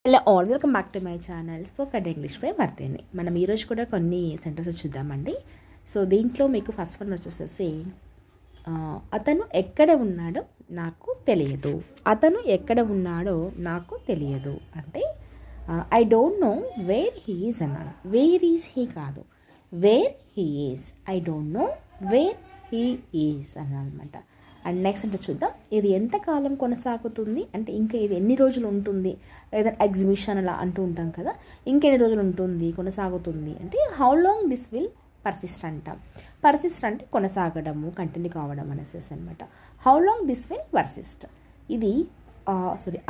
Hello all, welcome back to my channel spoken English by Varthini. మనం ఈరోజు కూడా కొన్ని సెంటెన్సెస్ చూద్దామండి. సో దీంట్లో మీకు ఫస్ట్ వన్ వచ్చేసేసి అతను ఎక్కడ ఉన్నాడో నాకు తెలియదు. అతను ఎక్కడ ఉన్నాడో నాకు తెలియదు అంటే I don't know where he is అన్నాడు. వేర్ ఈజ్ హీ కాదు, where he is. I don't know where he is అన్నాడు అనమాట. అండ్ నెక్స్ట్ అంటే చూద్దాం, ఇది ఎంతకాలం కొనసాగుతుంది అంటే ఇంకా ఇది ఎన్ని రోజులు ఉంటుంది, లేదా ఎగ్జిబిషన్ అలా అంటూ ఉంటాం కదా, ఇంకెన్ని రోజులు ఉంటుంది కొనసాగుతుంది అంటే how long this will persist అంటాం. పర్సిస్ట్ అంటే కొనసాగడము, కంటిన్యూ కావడం అనేసి అనమాట. How long this will persist. ఇది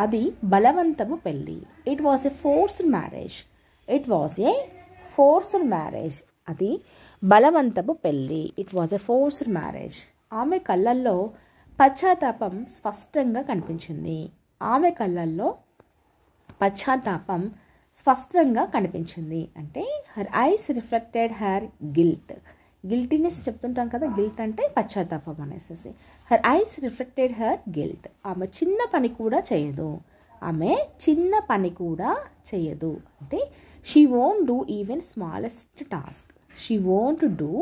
అది బలవంతపు పెళ్ళి. It was a forced marriage. It was a forced marriage. అది బలవంతపు పెళ్ళి. It was a forced marriage. ఆమె కళ్ళల్లో పశ్చాత్తాపం స్పష్టంగా కనిపించింది. ఆమె కళ్ళల్లో పశ్చాత్తాపం స్పష్టంగా కనిపించింది అంటే her eyes reflected her guilt. Guiltiness చెప్తుంటాం కదా, గిల్ట్ అంటే పశ్చాత్తాపం అనేసి. Her eyes reflected her guilt. ఆమె చిన్న పని కూడా చేయదు. ఆమె చిన్న పని కూడా చేయదు అంటే she won't do even smallest task. She won't do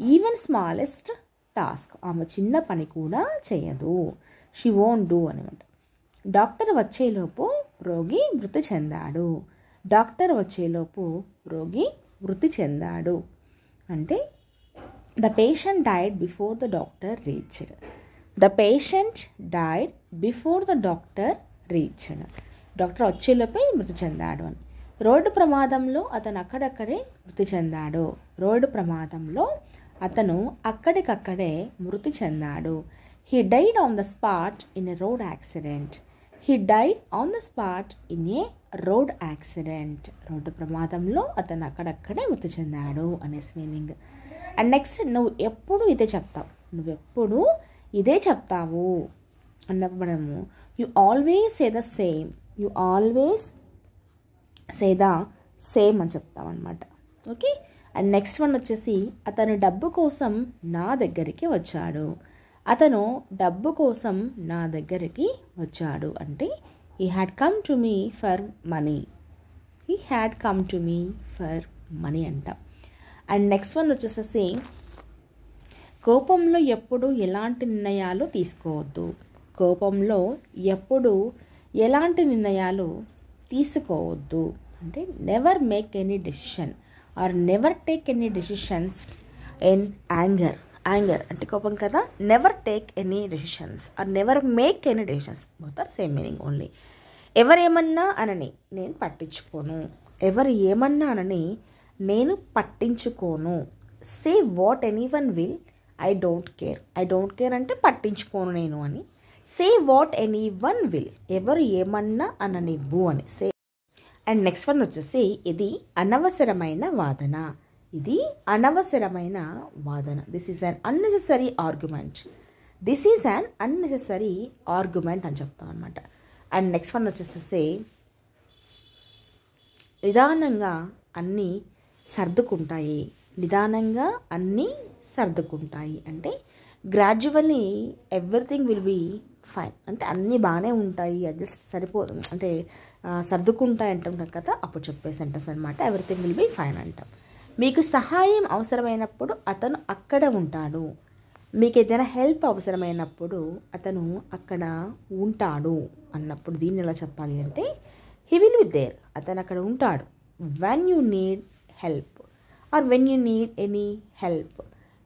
even smallest task. ఆమె చిన్న పని కూడా చేయదు. షీ వోంట్ డూ అనమాట. డాక్టర్ వచ్చేలోపు రోగి మృతి చెందాడు. డాక్టర్ వచ్చేలోపు రోగి మృతి చెందాడు అంటే the patient died before the doctor reached. The patient died before the doctor reached. Doctor వచ్చేలోపే మృతి చెందాడు అని. రోడ్డు ప్రమాదంలో అతను అక్కడక్కడే మృతి చెందాడు. రోడ్డు ప్రమాదంలో అతను అక్కడికక్కడే మృతి చెందాడు. He died on the spot in a road accident. He died on the spot in a road accident. Road ప్రమాదంలో అతను అక్కడక్కడే మృతి చెందాడు అనేసి మీనింగ్. అండ్ నెక్స్ట్, నువ్వు ఎప్పుడు ఇదే చెప్తావు. నువ్వెప్పుడు ఇదే చెప్తావు అన్నప్పుడు మనము you always say the same. You always say the same అని చెప్తాం అనమాట. ఓకే. అండ్ నెక్స్ట్ వన్ వచ్చేసి అతను డబ్బు కోసం నా దగ్గరికి వచ్చాడు. అతను డబ్బు కోసం నా దగ్గరికి వచ్చాడు అంటే he had come to me for money. He had come to me for money అంటాం. అండ్ నెక్స్ట్ వన్ వచ్చేసేసి కోపంలో ఎప్పుడు ఎలాంటి నిర్ణయాలు తీసుకోవద్దు. కోపంలో ఎప్పుడు ఎలాంటి నిర్ణయాలు తీసుకోవద్దు అంటే never make any decision or never take any decisions in anger. Anger అంటే కోపం కదా. Never take any decisions or never make any decisions, both are same meaning only. ఎవరేమన్నా అనని నేను పట్టించుకోను. ఎవరు ఏమన్నా అనని నేను పట్టించుకోను. Say what anyone will, I don't care. I don't care అంటే పట్టించుకోను నేను అని. Say what anyone will, ఎవరు ఏమన్నా అననివ్వు అని. సే. అండ్ నెక్స్ట్ వన్ వచ్చేసి ఇది అనవసరమైన వాదన. ఇది అనవసరమైన వాదన. This is an unnecessary argument. This is an unnecessary argument అని చెప్తాం అనమాట. అండ్ నెక్స్ట్ వన్ వచ్చేసేసి నిదానంగా అన్నీ సర్దుకుంటాయి. నిదానంగా అన్నీ సర్దుకుంటాయి అంటే gradually everything will be fine అంటే అన్నీ బాగానే ఉంటాయి, అడ్జస్ట్ సరిపోదు అంటే సర్దుకుంటాయి అంటాం కదా, అప్పుడు చెప్పే సెంటెన్స్ అనమాట. ఎవ్రీథింగ్ విల్ బీ ఫైన్ అంటాం. మీకు సహాయం అవసరమైనప్పుడు అతను అక్కడ ఉంటాడు. మీకు ఏదైనా హెల్ప్ అవసరమైనప్పుడు అతను అక్కడ ఉంటాడు అన్నప్పుడు దీన్ని ఎలా చెప్పాలి అంటే హీ విల్ బి దేర్. అతను అక్కడ ఉంటాడు. When you need help or when you need any help,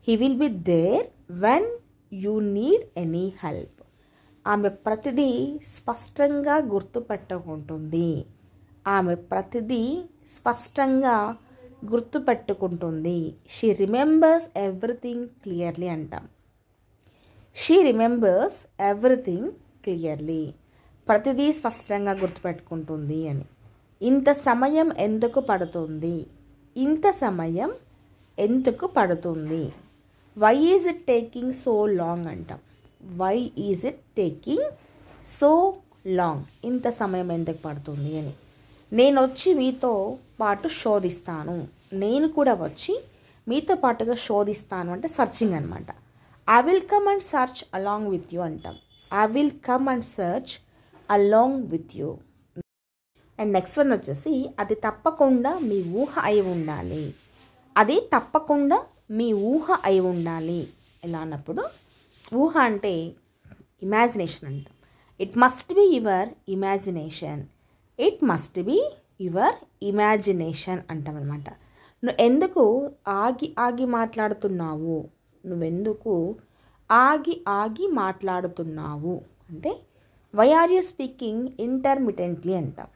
he will be there when you need any help. ఆమె ప్రతిదీ స్పష్టంగా గుర్తుపెట్టుకుంటుంది. ఆమె ప్రతిదీ స్పష్టంగా గుర్తుపెట్టుకుంటుంది. షీ రిమెంబర్స్ ఎవ్రీథింగ్ క్లియర్లీ అంటాం. షీ రిమెంబర్స్ ఎవ్రీథింగ్ క్లియర్లీ, ప్రతిదీ స్పష్టంగా గుర్తుపెట్టుకుంటుంది అని. ఇంత సమయం ఎందుకు పడుతుంది. ఇంత సమయం ఎందుకు పడుతుంది. Why is it taking so long అంటాం. Why is it taking so long, ఇంత సమయం ఎందుకు పడుతుంది అని. నేను వచ్చి మీతో పాటు శోధిస్తాను. నేను కూడా వచ్చి మీతో పాటుగా శోధిస్తాను అంటే సర్చింగ్ అనమాట. I will come and search along with you అంటాం. I will come and search along with you. And next one వచ్చేసి అది తప్పకుండా మీ ఊహ అయి ఉండాలి. అది తప్పకుండా మీ ఊహ అయి ఉండాలి. ఎలా అన్నప్పుడు ఊహ అంటే ఇమాజినేషన్ అంటాం. It must be your imagination. It must be your imagination అంటాం అనమాట. నువ్వు ఎందుకు ఆగి ఆగి మాట్లాడుతున్నావు, నువ్వెందుకు ఆగి ఆగి మాట్లాడుతున్నావు అంటే why are you speaking intermittently అంటాం.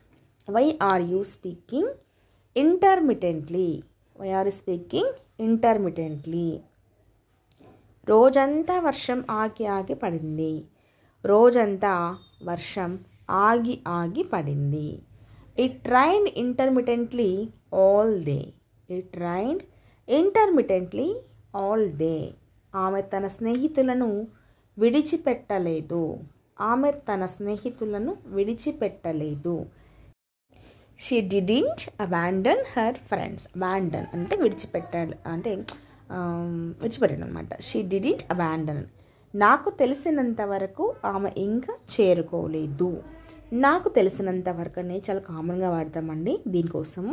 Why are you speaking intermittently. Why are you speaking intermittently. రోజంతా వర్షం ఆగి ఆగి పడింది. రోజంతా వర్షం ఆగి ఆగి పడింది. It rained intermittently all day. It rained intermittently all day. ఆమె తన స్నేహితులను విడిచిపెట్టలేదు. ఆమె తన స్నేహితులను విడిచిపెట్టలేదు. She didn't abandon her friends. Abandon అంటే విడిచిపెట్టాలి, అంటే విడిచిపెట్టడం అనమాట. She didn't abandon. నాకు తెలిసినంత వరకు ఆమె ఇంకా చేరుకోలేదు. నాకు తెలిసినంత వరకు అనేది చాలా కామన్గా వాడతామండి. దీనికోసము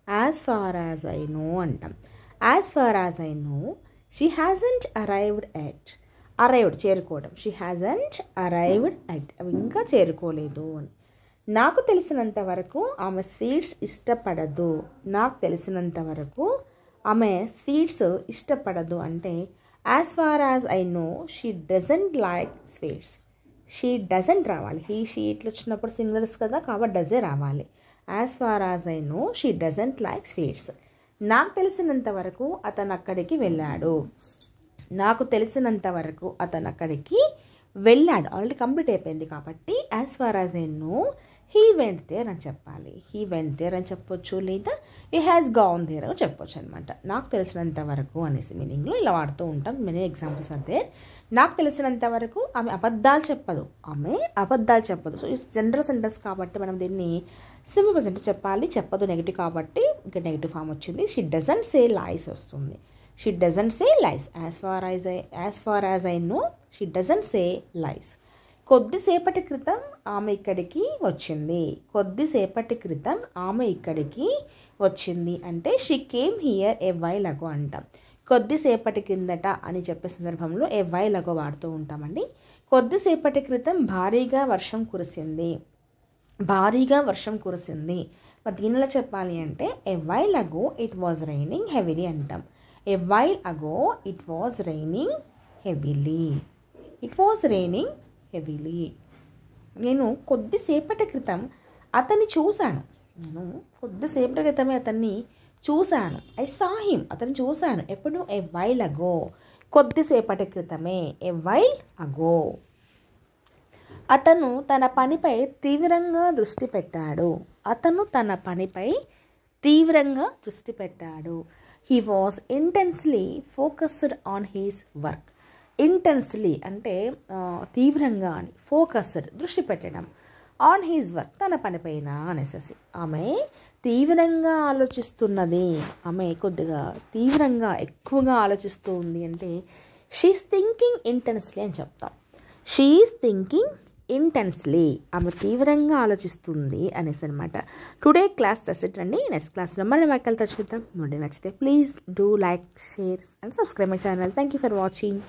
as far as I know అంటాం. As far as I know she hasn't arrived at. Arrived చేరుకోవడం. షీ హ్యాజంట్ అరైవ్డ్ ఎట్, అవి ఇంకా చేరుకోలేదు అని. నాకు తెలిసినంత వరకు ఆమె స్వీట్స్ ఇష్టపడదు. నాకు తెలిసినంత వరకు ఆమె స్వీట్స్ ఇష్టపడదు అంటే as far as I know she doesn't like sweets. She doesn't రావాలి. హీ షీ ఇట్లా వచ్చినప్పుడు సింగిల్స్ కదా, కాబట్టి డజే రావాలి. As far as I know she doesn't like sweets. నాకు తెలిసినంత వరకు అతను అక్కడికి వెళ్ళాడు. నాకు తెలిసినంత వరకు అతను అక్కడికి వెళ్ళాడు. ఆల్రెడీ కంప్లీట్ అయిపోయింది కాబట్టి as far as I know he went there అని చెప్పాలి. హీ వెంట్ దేర్ అని చెప్పొచ్చు, లేదా హీ హ్యాస్ గాన్ దేర్ అని చెప్పొచ్చు అనమాట. నాకు తెలిసినంత వరకు అనేసి మీనింగ్లో ఇలా వాడుతూ ఉంటాం. Many examples are there. నాకు తెలిసినంత వరకు ఆమె అబద్ధాలు చెప్పదు. ఆమె అబద్ధాలు చెప్పదు. సో ఇట్స్ జనరల్ సెంటెన్స్ కాబట్టి మనం దీన్ని సింపుల్ ప్రెజెంట్ చెప్పాలి. చెప్పదు నెగిటివ్ కాబట్టి ఇక్కడ నెగిటివ్ ఫామ్ వచ్చింది. షీ డజంట్ సే లైస్ వస్తుంది. She doesn't say lies. As far as I know she doesn't say lies. కొద్దిసేపటి క్రితం ఆమె ఇక్కడికి వచ్చింది. కొద్దిసేపటి క్రితం ఆమె ఇక్కడికి వచ్చింది అంటే she came here a while అగో అంటాం. కొద్దిసేపటి క్రిందట అని చెప్పే సందర్భంలో ఏ వైల్ అగో వాడుతూ ఉంటామండి. కొద్దిసేపటి క్రితం భారీగా వర్షం కురిసింది. భారీగా వర్షం కురిసింది. మరి దీనిలో చెప్పాలి అంటే ఏ వైల్ అగో ఇట్ వాజ్ రైనింగ్ హెవీలీ అంటాం. ఏ వైల్ అగో it was raining heavily. It was raining heavily. నేను కొద్దిసేపటి క్రితం అతన్ని చూశాను. నేను కొద్దిసేపటి క్రితమే అతన్ని చూశాను. I saw him. అతన్ని చూశాను. ఎప్పుడు? ఏ వైల్ అగో. కొద్దిసేపటి క్రితమే. ఏ వైల్ అగో. అతను తన పనిపై తీవ్రంగా దృష్టి పెట్టాడు. అతను తన పనిపై తీవ్రంగా దృష్టి పెట్టాడు. He was intensely focused on his work. Intensely అంటే తీవ్రంగా అని, ఫోకస్డ్ దృష్టి పెట్టడం, ఆన్ హీజ్ వర్క్ తన పనిపైన అనేసి. ఆమె తీవ్రంగా ఆలోచిస్తున్నది. ఆమె కొద్దిగా తీవ్రంగా ఎక్కువగా ఆలోచిస్తూ ఉంది అంటే షీఈస్ థింకింగ్ ఇంటెన్స్లీ అని చెప్తాం. She's thinking intensely. ఆమె తీవ్రంగా ఆలోచిస్తుంది అనేసి అనమాట. టుడే క్లాస్ దట్స్ అండి. నెక్స్ట్ క్లాస్లో మరిన్ని వాక్యాలతో చూద్దాం. నచ్చితే please do like, share and subscribe my channel. Thank you for watching.